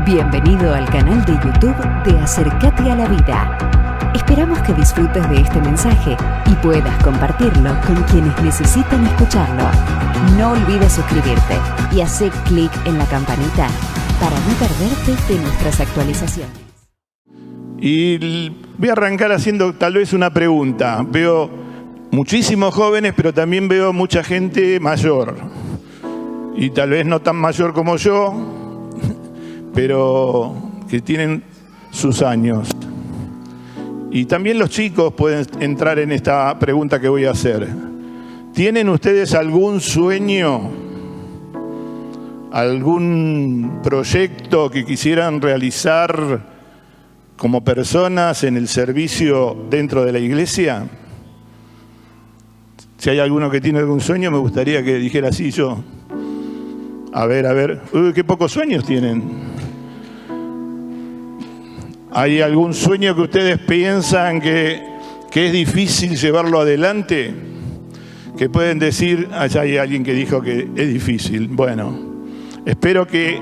Bienvenido al canal de YouTube de Acercate a la Vida. Esperamos que disfrutes de este mensaje y puedas compartirlo con quienes necesitan escucharlo. No olvides suscribirte y hacer clic en la campanita para no perderte de nuestras actualizaciones. Y voy a arrancar haciendo tal vez una pregunta. Veo muchísimos jóvenes, pero también veo mucha gente mayor. Y tal vez no tan mayor como yo, pero que tienen sus años. Y también los chicos pueden entrar en esta pregunta que voy a hacer. ¿Tienen ustedes algún sueño, algún proyecto que quisieran realizar como personas en el servicio dentro de la iglesia? Si hay alguno que tiene algún sueño, me gustaría que dijera así yo. A ver. Uy, qué pocos sueños tienen. ¿Hay algún sueño que ustedes piensan que es difícil llevarlo adelante? Que pueden decir, allá hay alguien que dijo que es difícil. Bueno, espero que,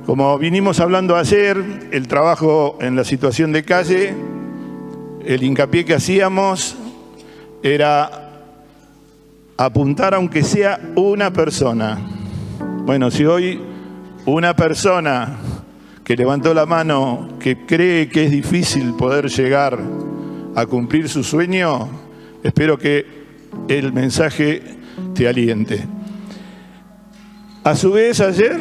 como vinimos hablando ayer, el trabajo en la situación de calle, el hincapié que hacíamos era apuntar aunque sea una persona. Bueno, si hoy una persona que levantó la mano, que cree que es difícil poder llegar a cumplir su sueño, espero que el mensaje te aliente. A su vez, ayer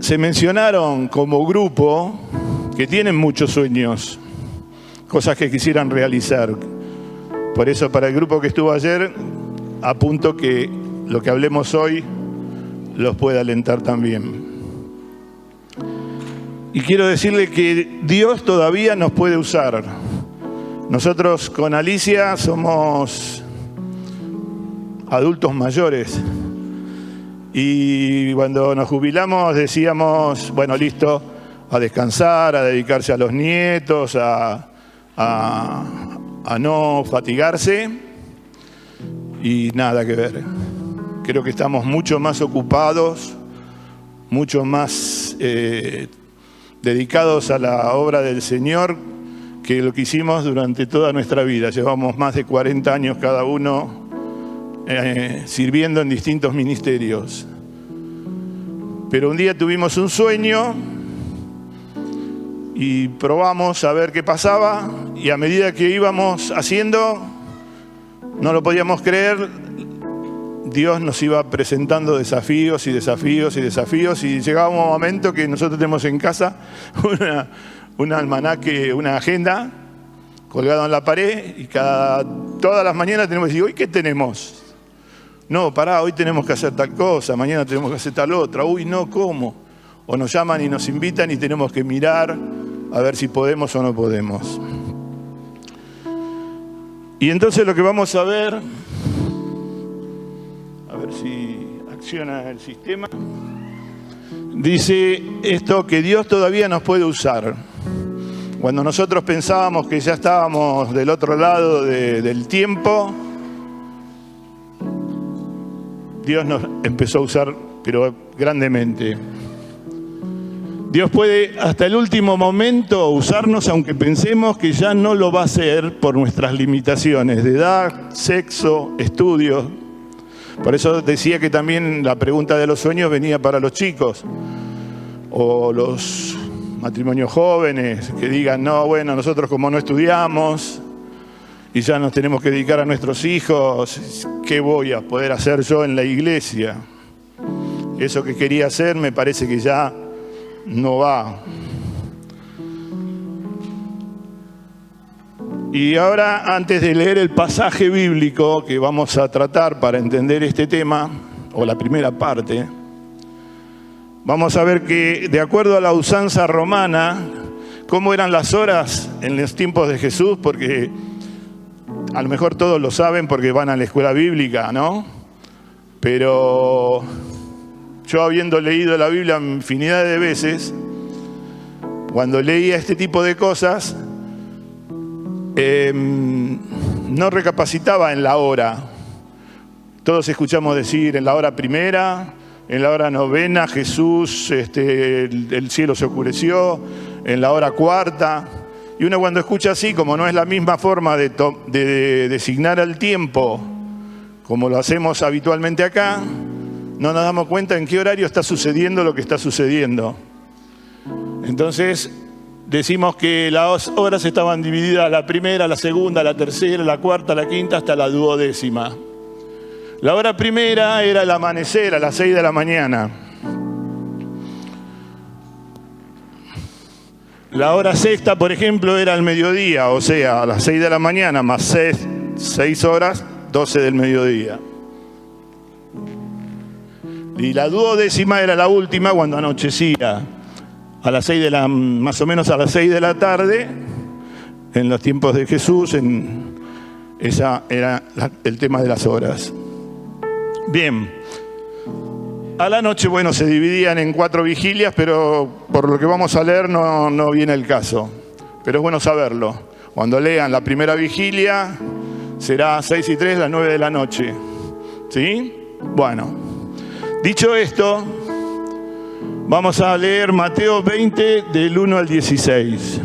se mencionaron como grupo que tienen muchos sueños, cosas que quisieran realizar. Por eso, para el grupo que estuvo ayer, apunto que lo que hablemos hoy los puede alentar también. Y quiero decirle que Dios todavía nos puede usar. Nosotros con Alicia somos adultos mayores. Y cuando nos jubilamos decíamos, bueno, listo, a descansar, a dedicarse a los nietos, a no fatigarse. Y nada que ver. Creo que estamos mucho más ocupados, mucho más dedicados a la obra del Señor que lo que hicimos durante toda nuestra vida. Llevamos más de 40 años cada uno sirviendo en distintos ministerios. Pero un día tuvimos un sueño y probamos a ver qué pasaba, y a medida que íbamos haciendo, no lo podíamos creer, Dios nos iba presentando desafíos y llegaba un momento que nosotros tenemos en casa un almanaque, una agenda colgada en la pared, y todas las mañanas tenemos que decir, ¿hoy qué tenemos? No, pará, hoy tenemos que hacer tal cosa, mañana tenemos que hacer tal otra. Uy, no, ¿cómo? O nos llaman y nos invitan y tenemos que mirar a ver si podemos o no podemos. Y entonces lo que vamos a ver si acciona el sistema, dice esto, que Dios todavía nos puede usar. Cuando nosotros pensábamos que ya estábamos del otro lado del tiempo, Dios nos empezó a usar, pero grandemente. Dios puede hasta el último momento usarnos, aunque pensemos que ya no lo va a hacer por nuestras limitaciones de edad, sexo, estudios. Por eso decía que también la pregunta de los sueños venía para los chicos o los matrimonios jóvenes que digan, no, bueno, nosotros como no estudiamos y ya nos tenemos que dedicar a nuestros hijos, ¿qué voy a poder hacer yo en la iglesia? Eso que quería hacer me parece que ya no va. Y ahora, antes de leer el pasaje bíblico que vamos a tratar para entender este tema, o la primera parte, vamos a ver que, de acuerdo a la usanza romana, cómo eran las horas en los tiempos de Jesús, porque a lo mejor todos lo saben porque van a la escuela bíblica, ¿no? Pero yo, habiendo leído la Biblia infinidad de veces, cuando leía este tipo de cosas, no recapacitaba en la hora. Todos escuchamos decir en la hora primera, En la hora novena Jesús, el cielo se oscureció. En la hora cuarta. Y uno cuando escucha así, como no es la misma forma de designar el tiempo, como lo hacemos habitualmente acá, no nos damos cuenta en qué horario está sucediendo lo que está sucediendo. Entonces, decimos que las horas estaban divididas: la primera, la segunda, la tercera, la cuarta, la quinta, hasta la 12ª. La hora primera era el amanecer, a las 6 de la mañana. La hora sexta, por ejemplo, era el mediodía, o sea, a las 6 de la mañana más 6 horas, 12 del mediodía. Y la 12ª era la última, cuando anochecía, a las 6 más o menos a las 6 de la tarde, en los tiempos de Jesús. Esa era el tema de las horas. Bien. A la noche, bueno, se dividían en 4 vigilias, pero por lo que vamos a leer no viene el caso. Pero es bueno saberlo. Cuando lean la primera vigilia, será 6 y 3, las 9 de la noche. ¿Sí? Bueno, dicho esto, vamos a leer Mateo 20, del 1 al 16.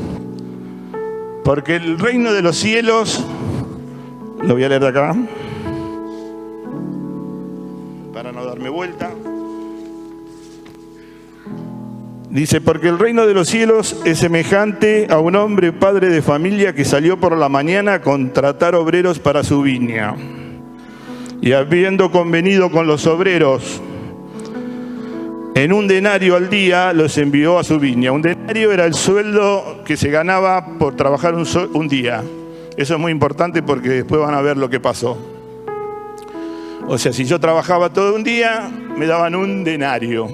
Porque el reino de los cielos, lo voy a leer de acá, para no darme vuelta. Dice: porque el reino de los cielos es semejante a un hombre padre de familia que salió por la mañana a contratar obreros para su viña. Y habiendo convenido con los obreros en 1 denario al día, los envió a su viña. 1 denario era el sueldo que se ganaba por trabajar un día. Eso es muy importante porque después van a ver lo que pasó. O sea, si yo trabajaba todo un día, me daban 1 denario.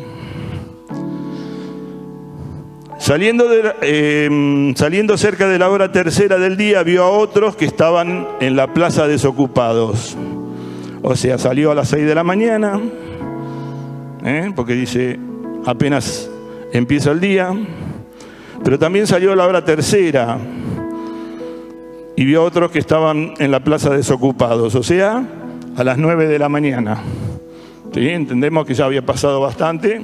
Saliendo cerca de la hora tercera del día, vio a otros que estaban en la plaza desocupados. O sea, salió a las 6 de la mañana, porque dice, apenas empieza el día. Pero también salió a la hora tercera y vio a otros que estaban en la plaza desocupados. O sea, a las 9 de la mañana. ¿Sí? Entendemos que ya había pasado bastante.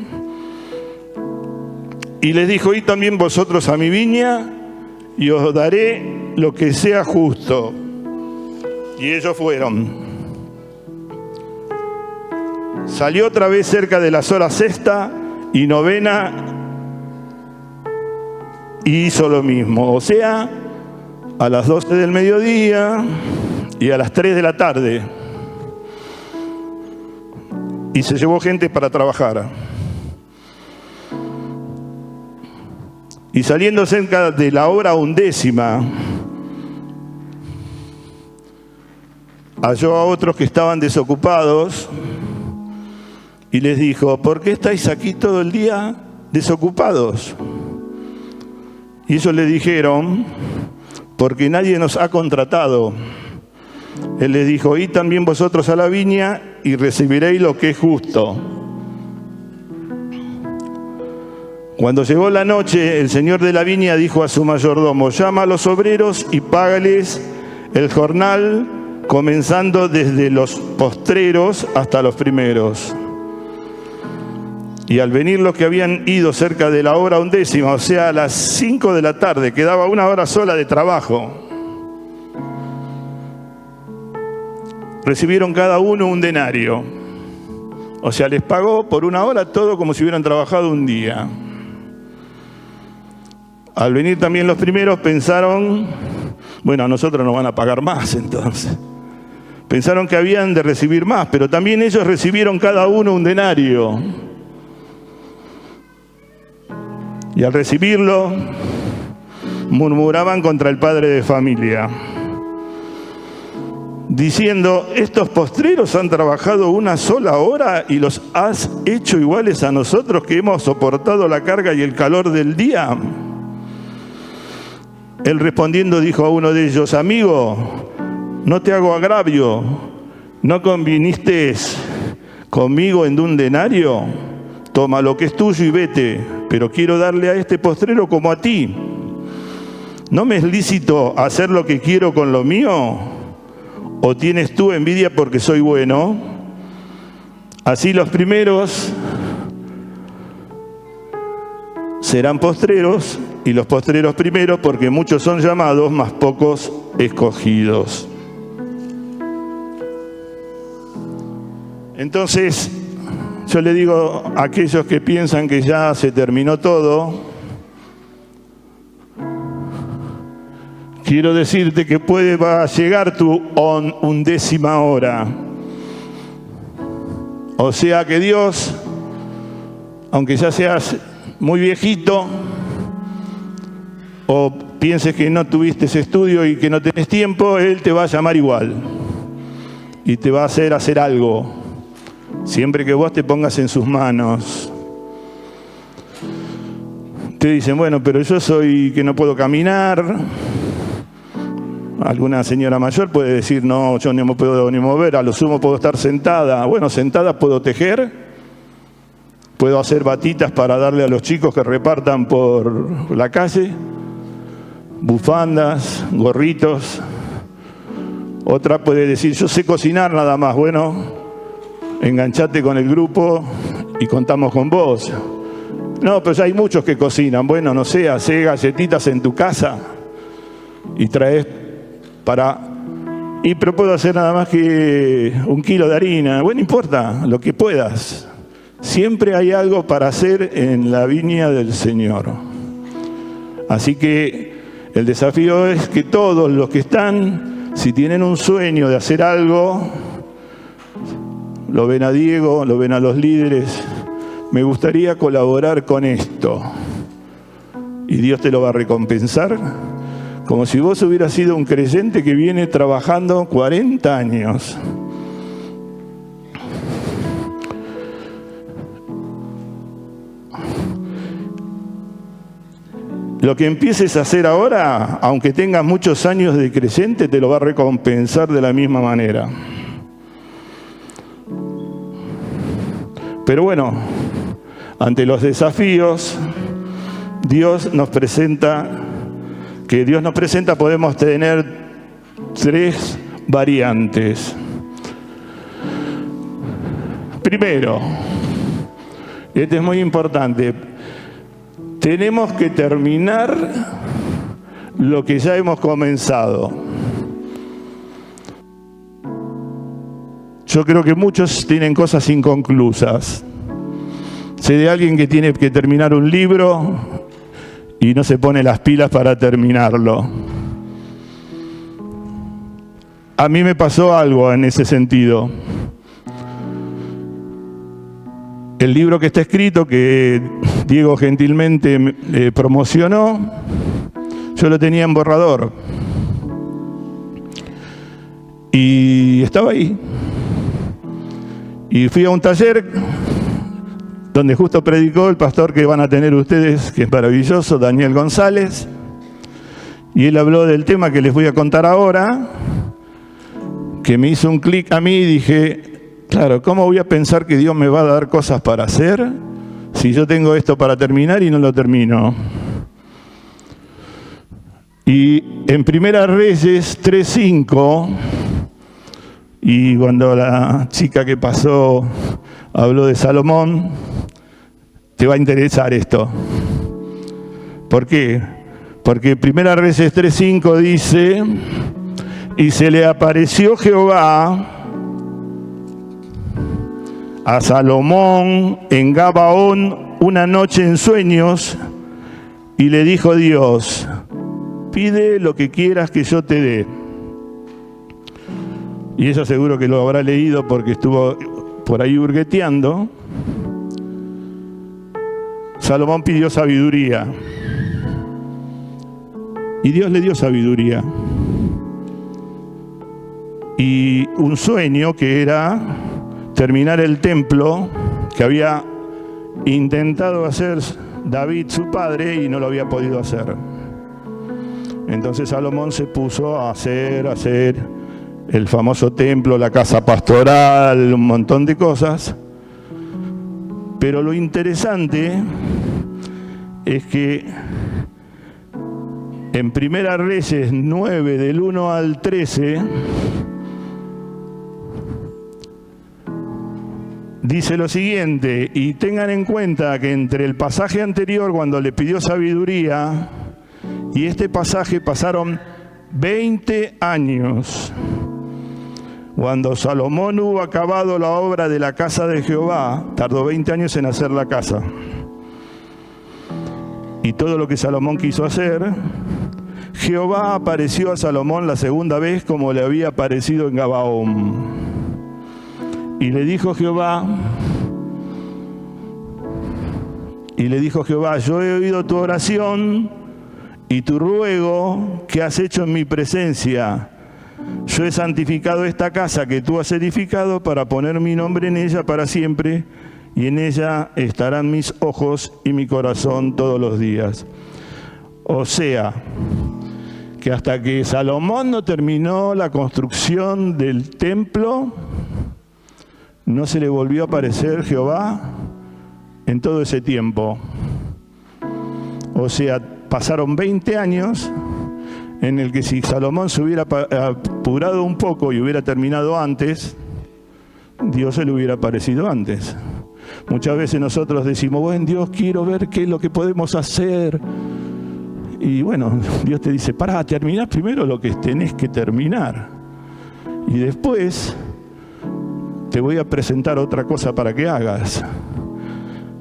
Y les dijo: id también vosotros a mi viña, y os daré lo que sea justo. Y ellos fueron. Salió otra vez cerca de las horas sexta y novena, y hizo lo mismo. O sea, a las 12 del mediodía y a las 3 de la tarde. Y se llevó gente para trabajar. Y saliendo cerca de la hora 11ª, halló a otros que estaban desocupados y les dijo: ¿por qué estáis aquí todo el día desocupados? Y ellos le dijeron: porque nadie nos ha contratado. Él les dijo: id también vosotros a la viña y recibiréis lo que es justo. Cuando llegó la noche, el señor de la viña dijo a su mayordomo: llama a los obreros y págales el jornal, comenzando desde los postreros hasta los primeros. Y al venir los que habían ido cerca de la hora 11ª, o sea, a las 5 de la tarde, quedaba 1 hora sola de trabajo, recibieron cada uno 1 denario. O sea, les pagó por 1 hora todo como si hubieran trabajado un día. Al venir también los primeros pensaron: bueno, a nosotros nos van a pagar más entonces. Pensaron que habían de recibir más, pero también ellos recibieron cada uno 1 denario. Y al recibirlo, murmuraban contra el padre de familia, diciendo: estos postreros han trabajado 1 sola hora y los has hecho iguales a nosotros, que hemos soportado la carga y el calor del día. Él respondiendo dijo a uno de ellos: amigo, no te hago agravio, ¿no conviniste conmigo en 1 denario? Toma lo que es tuyo y vete, pero quiero darle a este postrero como a ti. ¿No me es lícito hacer lo que quiero con lo mío? ¿O tienes tú envidia porque soy bueno? Así los primeros serán postreros y los postreros primeros, porque muchos son llamados, mas pocos escogidos. Entonces, yo le digo a aquellos que piensan que ya se terminó todo, quiero decirte que va a llegar tu 11ª hora. O sea que Dios, aunque ya seas muy viejito, o pienses que no tuviste ese estudio y que no tenés tiempo, Él te va a llamar igual. Y te va a hacer algo. Siempre que vos te pongas en sus manos. Te dicen, bueno, pero yo soy que no puedo caminar. Alguna señora mayor puede decir, no, yo no me puedo ni mover, a lo sumo puedo estar sentada. Bueno, sentada puedo tejer, puedo hacer batitas para darle a los chicos que repartan por la calle, bufandas, gorritos. Otra puede decir, yo sé cocinar nada más. Bueno, enganchate con el grupo y contamos con vos. No, pero ya hay muchos que cocinan. Bueno, no sé, hacé galletitas en tu casa y traes pero puedo hacer nada más que 1 kilo de harina. Bueno, no importa, lo que puedas. Siempre hay algo para hacer en la viña del Señor. Así que el desafío es que todos los que están, si tienen un sueño de hacer algo, lo ven a Diego, lo ven a los líderes, me gustaría colaborar con esto. Y Dios te lo va a recompensar. Como si vos hubieras sido un creyente que viene trabajando 40 años. Lo que empieces a hacer ahora, aunque tengas muchos años de creyente, te lo va a recompensar de la misma manera. Pero bueno, ante los desafíos, Dios nos presenta, podemos tener 3 variantes. Primero, este es muy importante, tenemos que terminar lo que ya hemos comenzado. Yo creo que muchos tienen cosas inconclusas. Sé de alguien que tiene que terminar un libro y no se pone las pilas para terminarlo. A mí me pasó algo en ese sentido. El libro que está escrito, que Diego gentilmente promocionó, yo lo tenía en borrador. Y estaba ahí. Y fui a un taller donde justo predicó el pastor que van a tener ustedes, que es maravilloso, Daniel González. Y él habló del tema que les voy a contar ahora, que me hizo un clic a mí y dije, claro, ¿cómo voy a pensar que Dios me va a dar cosas para hacer si yo tengo esto para terminar y no lo termino? Y en Primera Reyes 3:5, y cuando la chica que pasó habló de Salomón, te va a interesar esto. ¿Por qué? Porque Primera Reyes 3:5 dice, y se le apareció Jehová a Salomón en Gabaón una noche en sueños, y le dijo Dios, pide lo que quieras que yo te dé. Y eso seguro que lo habrá leído porque estuvo por ahí hurgueteando. Salomón pidió sabiduría. Y Dios le dio sabiduría. Y un sueño que era terminar el templo que había intentado hacer David, su padre, y no lo había podido hacer. Entonces Salomón se puso a hacer el famoso templo, la casa pastoral, un montón de cosas. Pero lo interesante es que en Primera Reyes 9, del 1 al 13, dice lo siguiente, y tengan en cuenta que entre el pasaje anterior, cuando le pidió sabiduría, y este pasaje pasaron 20 años. Cuando Salomón hubo acabado la obra de la casa de Jehová, tardó 20 años en hacer la casa. Y todo lo que Salomón quiso hacer, Jehová apareció a Salomón la segunda vez como le había aparecido en Gabaón. Y le dijo Jehová, yo he oído tu oración y tu ruego que has hecho en mi presencia. Yo he santificado esta casa que tú has edificado para poner mi nombre en ella para siempre, y en ella estarán mis ojos y mi corazón todos los días. O sea, que hasta que Salomón no terminó la construcción del templo, no se le volvió a aparecer Jehová en todo ese tiempo. O sea, pasaron 20 años en el que si Salomón se hubiera apurado un poco y hubiera terminado antes, Dios se le hubiera aparecido antes. Muchas veces nosotros decimos, bueno, Dios, quiero ver qué es lo que podemos hacer. Y bueno, Dios te dice, pará, terminás primero lo que tenés que terminar. Y después te voy a presentar otra cosa para que hagas.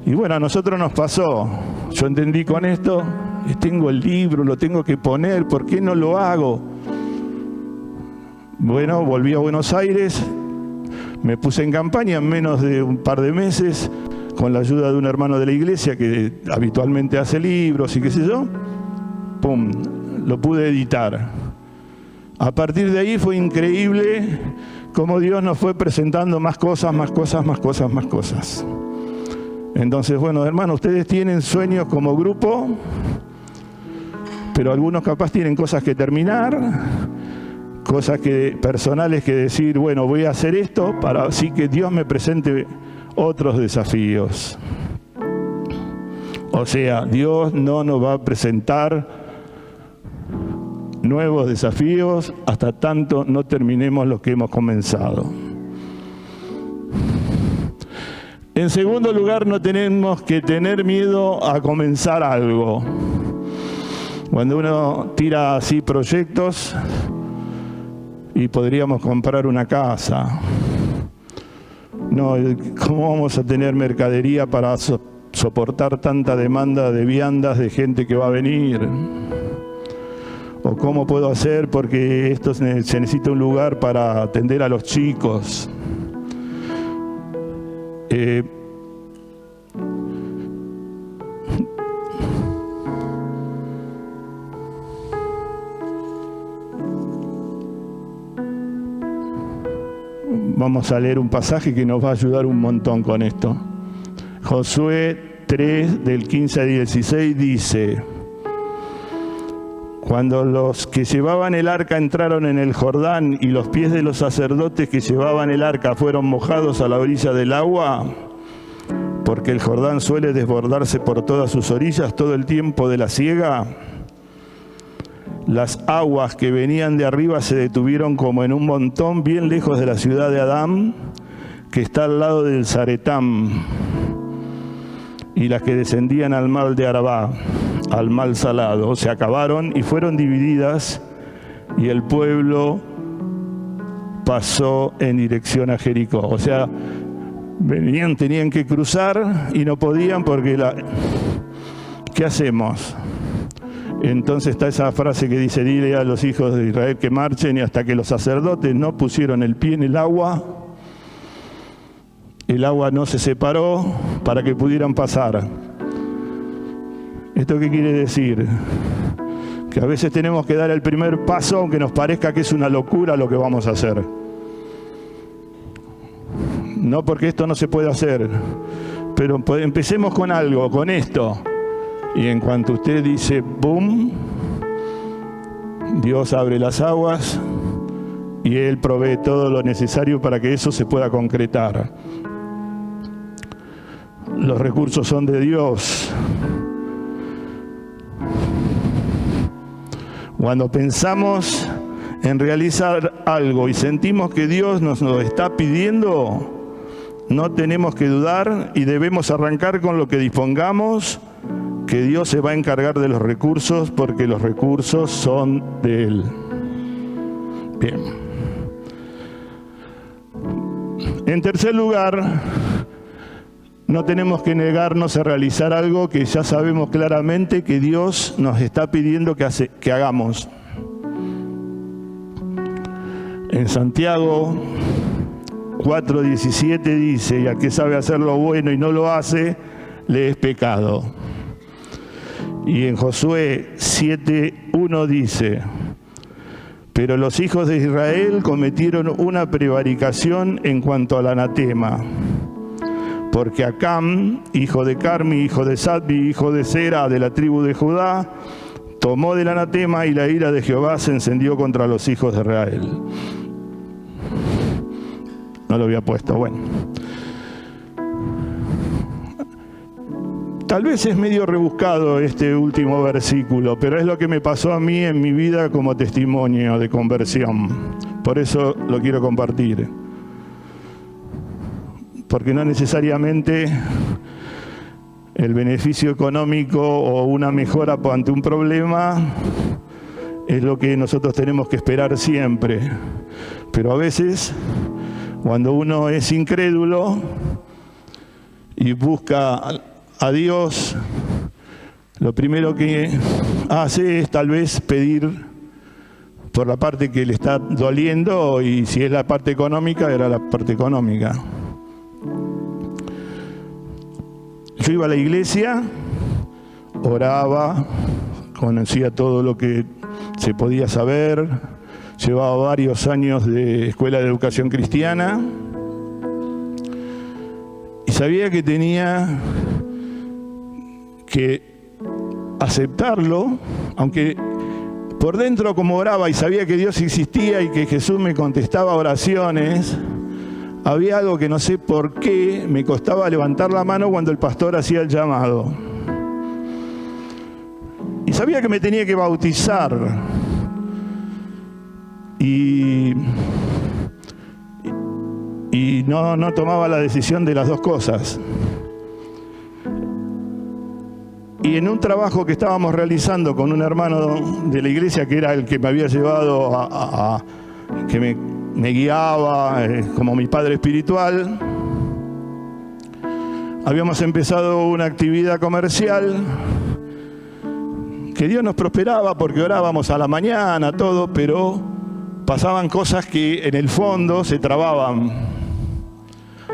Y bueno, a nosotros nos pasó. Yo entendí con esto, tengo el libro, lo tengo que poner, ¿por qué no lo hago? Bueno, volví a Buenos Aires, me puse en campaña en menos de un par de meses, con la ayuda de un hermano de la iglesia que habitualmente hace libros y qué sé yo, ¡pum!, lo pude editar. A partir de ahí fue increíble cómo Dios nos fue presentando más cosas. Entonces, bueno, hermanos, ustedes tienen sueños como grupo, pero algunos capaz tienen cosas que terminar, cosas personales que decir, bueno, voy a hacer esto para así que Dios me presente otros desafíos. O sea, Dios no nos va a presentar nuevos desafíos hasta tanto no terminemos lo que hemos comenzado. En segundo lugar, no tenemos que tener miedo a comenzar algo. Cuando uno tira así proyectos, y podríamos comprar una casa. No, ¿cómo vamos a tener mercadería para soportar tanta demanda de viandas de gente que va a venir? ¿O cómo puedo hacer porque esto se necesita un lugar para atender a los chicos? Vamos a leer un pasaje que nos va a ayudar un montón con esto. Josué 3, del 15 al 16 dice: Cuando los que llevaban el arca entraron en el Jordán y los pies de los sacerdotes que llevaban el arca fueron mojados a la orilla del agua, porque el Jordán suele desbordarse por todas sus orillas todo el tiempo de la siega, las aguas que venían de arriba se detuvieron como en un montón bien lejos de la ciudad de Adán, que está al lado del Zaretán, y las que descendían al mar de Arabá, al mar salado, se acabaron y fueron divididas, y el pueblo pasó en dirección a Jericó. O sea, tenían que cruzar y no podían porque ¿qué hacemos? Entonces está esa frase que dice: dile a los hijos de Israel que marchen, y hasta que los sacerdotes no pusieron el pie en el agua no se separó para que pudieran pasar. ¿Esto qué quiere decir? Que a veces tenemos que dar el primer paso aunque nos parezca que es una locura lo que vamos a hacer. No porque esto no se puede hacer, pero empecemos con algo, con esto. Y en cuanto usted dice ¡boom!, Dios abre las aguas y Él provee todo lo necesario para que eso se pueda concretar. Los recursos son de Dios. Cuando pensamos en realizar algo y sentimos que Dios nos lo está pidiendo, no tenemos que dudar y debemos arrancar con lo que dispongamos, que Dios se va a encargar de los recursos porque los recursos son de Él. Bien. En tercer lugar, no tenemos que negarnos a realizar algo que ya sabemos claramente que Dios nos está pidiendo que hagamos. En Santiago 4:17 dice, y al que sabe hacer lo bueno y no lo hace, le es pecado. Y en Josué 7:1 dice, pero los hijos de Israel cometieron una prevaricación en cuanto al anatema, porque Acam, hijo de Carmi, hijo de Sadbi, hijo de Sera, de la tribu de Judá, tomó del anatema y la ira de Jehová se encendió contra los hijos de Israel. No lo había puesto, bueno. Tal vez es medio rebuscado este último versículo, pero es lo que me pasó a mí en mi vida como testimonio de conversión. Por eso lo quiero compartir. Porque no necesariamente el beneficio económico o una mejora ante un problema es lo que nosotros tenemos que esperar siempre. Pero a veces, cuando uno es incrédulo y busca a Dios, lo primero que hace es tal vez pedir por la parte que le está doliendo, y si es la parte económica, era la parte económica. Yo iba a la iglesia, oraba, conocía todo lo que se podía saber, llevaba varios años de escuela de educación cristiana y sabía que tenía que aceptarlo, aunque por dentro como oraba y sabía que Dios existía y que Jesús me contestaba oraciones, había algo que no sé por qué me costaba levantar la mano cuando el pastor hacía el llamado. Y sabía que me tenía que bautizar. Y no tomaba la decisión de las dos cosas. Y en un trabajo que estábamos realizando con un hermano de la iglesia, que era el que me había llevado que me guiaba como mi padre espiritual, habíamos empezado una actividad comercial que Dios nos prosperaba porque orábamos a la mañana, todo, pero pasaban cosas que en el fondo se trababan.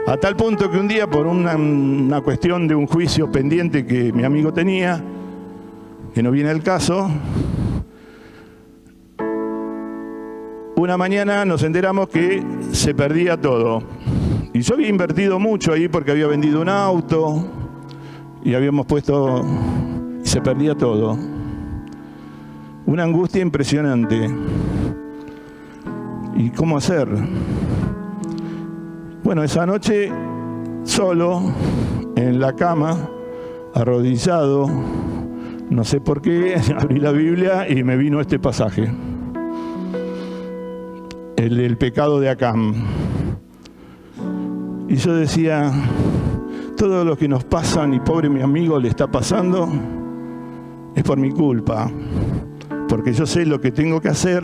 A tal punto que un día, por una cuestión de un juicio pendiente que mi amigo tenía, que no viene al caso, una mañana nos enteramos que se perdía todo. Y yo había invertido mucho ahí porque había vendido un auto y habíamos puesto, y se perdía todo. Una angustia impresionante. ¿Y cómo hacer? Bueno, esa noche, solo, en la cama, arrodillado, no sé por qué, abrí la Biblia y me vino este pasaje. El del pecado de Acam. Y yo decía, todo lo que nos pasan y pobre mi amigo le está pasando, es por mi culpa. Porque yo sé lo que tengo que hacer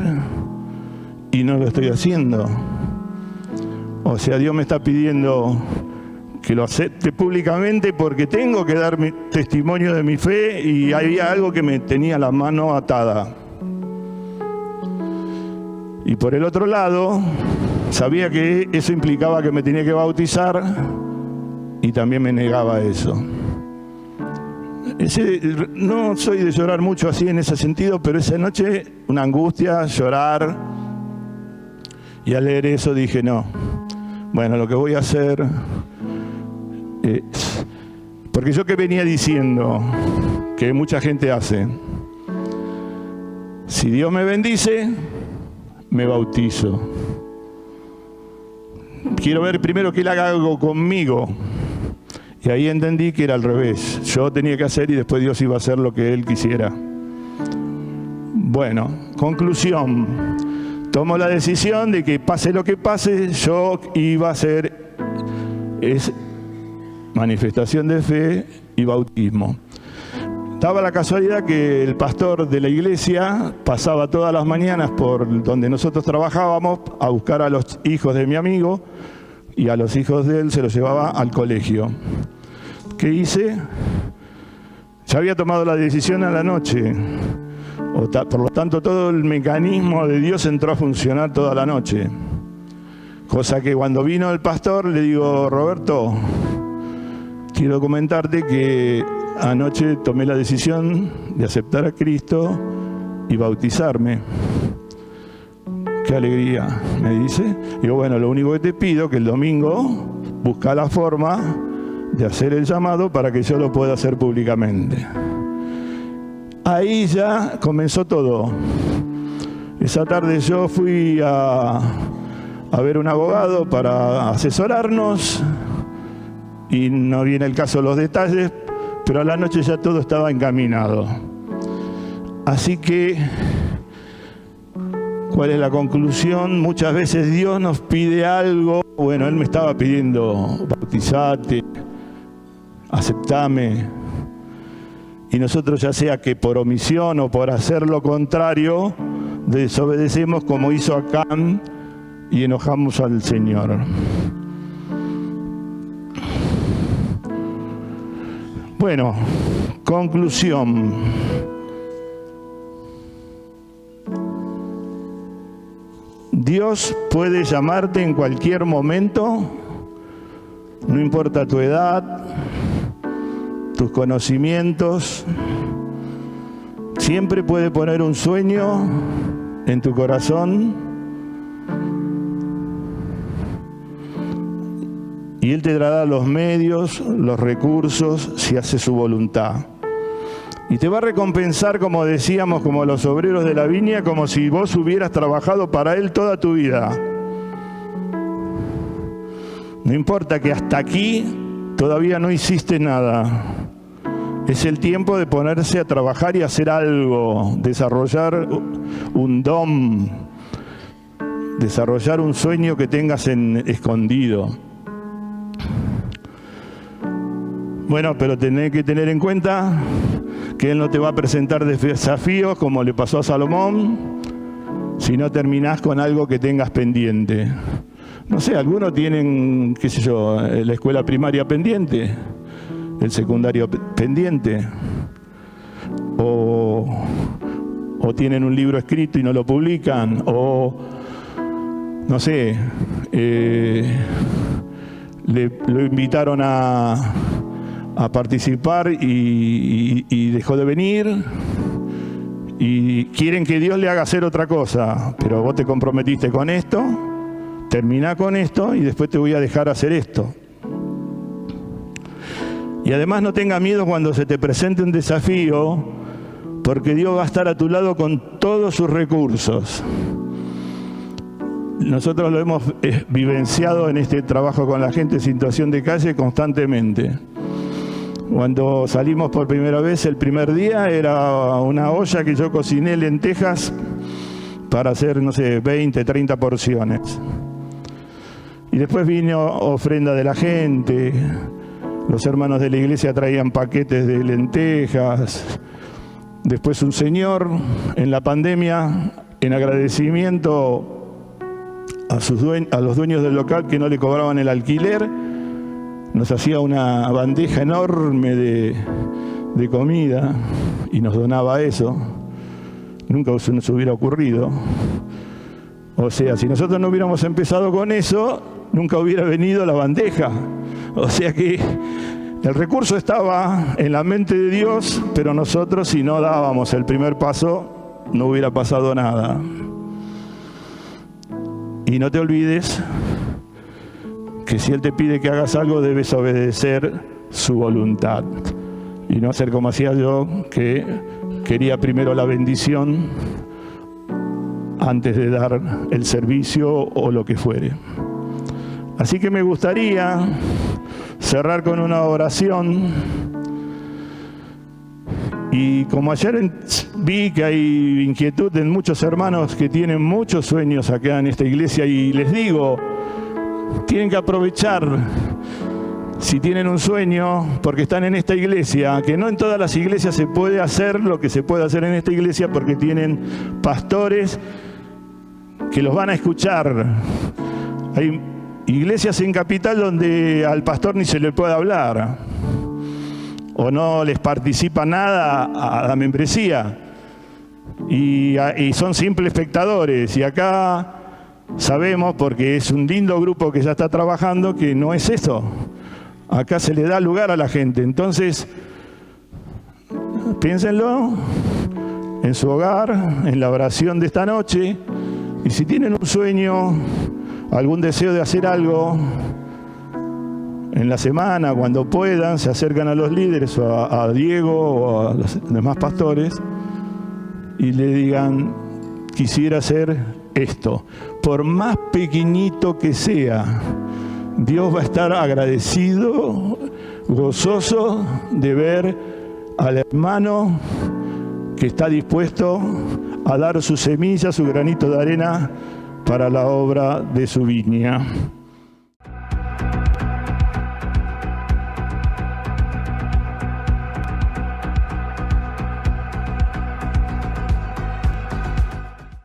y no lo estoy haciendo. O sea, Dios me está pidiendo que lo acepte públicamente porque tengo que dar mi testimonio de mi fe y había algo que me tenía la mano atada. Y por el otro lado, sabía que eso implicaba que me tenía que bautizar y también me negaba eso. No soy de llorar mucho así en ese sentido, pero esa noche una angustia, llorar, y al leer eso dije no. Bueno, lo que voy a hacer es, porque yo que venía diciendo que mucha gente hace, si Dios me bendice, me bautizo. Quiero ver primero que Él haga algo conmigo. Y ahí entendí que era al revés. Yo tenía que hacer y después Dios iba a hacer lo que Él quisiera. Bueno, conclusión. Tomo la decisión de que pase lo que pase, yo iba a ser es manifestación de fe y bautismo. Daba la casualidad que el pastor de la iglesia pasaba todas las mañanas por donde nosotros trabajábamos a buscar a los hijos de mi amigo, y a los hijos de él se los llevaba al colegio. ¿Qué hice? Ya había tomado la decisión a la noche. Por lo tanto, todo el mecanismo de Dios entró a funcionar toda la noche. Cosa que cuando vino el pastor le digo: Roberto, quiero comentarte que anoche tomé la decisión de aceptar a Cristo y bautizarme. ¡Qué alegría!, me dice. Digo: bueno, lo único que te pido es que el domingo busca la forma de hacer el llamado para que yo lo pueda hacer públicamente. Ahí ya comenzó todo. Esa tarde yo fui a ver un abogado para asesorarnos, y no viene el caso los detalles, pero a la noche ya todo estaba encaminado. Así que, ¿cuál es la conclusión? Muchas veces Dios nos pide algo. Bueno, Él me estaba pidiendo: bautizate, aceptame. Y nosotros, ya sea que por omisión o por hacer lo contrario, desobedecemos como hizo Acán y enojamos al Señor. Bueno, conclusión. Dios puede llamarte en cualquier momento, no importa tu edad, tus conocimientos. Siempre puede poner un sueño en tu corazón y Él te dará los medios, los recursos, si hace su voluntad. Y te va a recompensar, como decíamos, como los obreros de la viña, como si vos hubieras trabajado para Él toda tu vida. No importa que hasta aquí todavía no hiciste nada. Es el tiempo de ponerse a trabajar y hacer algo, desarrollar un don, desarrollar un sueño que tengas escondido. Bueno, pero tenés que tener en cuenta que Él no te va a presentar desafíos como le pasó a Salomón si no terminás con algo que tengas pendiente. No sé, algunos tienen, qué sé yo, la escuela primaria pendiente, el secundario pendiente, o tienen un libro escrito y no lo publican, o no sé, lo invitaron a participar y dejó de venir, y quieren que Dios le haga hacer otra cosa, pero vos te comprometiste con esto, terminá con esto y después te voy a dejar hacer esto. Y además no tenga miedo cuando se te presente un desafío, porque Dios va a estar a tu lado con todos sus recursos. Nosotros lo hemos vivenciado en este trabajo con la gente en situación de calle constantemente. Cuando salimos por primera vez, el primer día era una olla que yo cociné lentejas para hacer, no sé, 20, 30 porciones. Y después vino ofrenda de la gente. Los hermanos de la iglesia traían paquetes de lentejas. Después un señor, en la pandemia, en agradecimiento a los dueños del local que no le cobraban el alquiler, nos hacía una bandeja enorme de comida y nos donaba eso. Nunca se nos hubiera ocurrido. O sea, si nosotros no hubiéramos empezado con eso, nunca hubiera venido la bandeja. O sea que el recurso estaba en la mente de Dios, pero nosotros, si no dábamos el primer paso, no hubiera pasado nada. Y no te olvides que si Él te pide que hagas algo, debes obedecer su voluntad. Y no hacer como hacía yo, que quería primero la bendición antes de dar el servicio o lo que fuere. Así que me gustaría cerrar con una oración. Y como ayer vi que hay inquietud en muchos hermanos que tienen muchos sueños acá en esta iglesia, y les digo, tienen que aprovechar si tienen un sueño, porque están en esta iglesia, que no en todas las iglesias se puede hacer lo que se puede hacer en esta iglesia, porque tienen pastores que los van a escuchar. Hay iglesias en Capital donde al pastor ni se le puede hablar, o no les participa nada a la membresía, y son simples espectadores. Y acá sabemos, porque es un lindo grupo que ya está trabajando, que no es eso. Acá se le da lugar a la gente. Entonces, piénsenlo en su hogar, en la oración de esta noche, y si tienen un sueño, algún deseo de hacer algo, en la semana, cuando puedan, se acercan a los líderes, o a Diego, o a los demás pastores, y le digan: quisiera hacer esto. Por más pequeñito que sea, Dios va a estar agradecido, gozoso de ver al hermano que está dispuesto a dar su semilla, su granito de arena para la obra de su viña.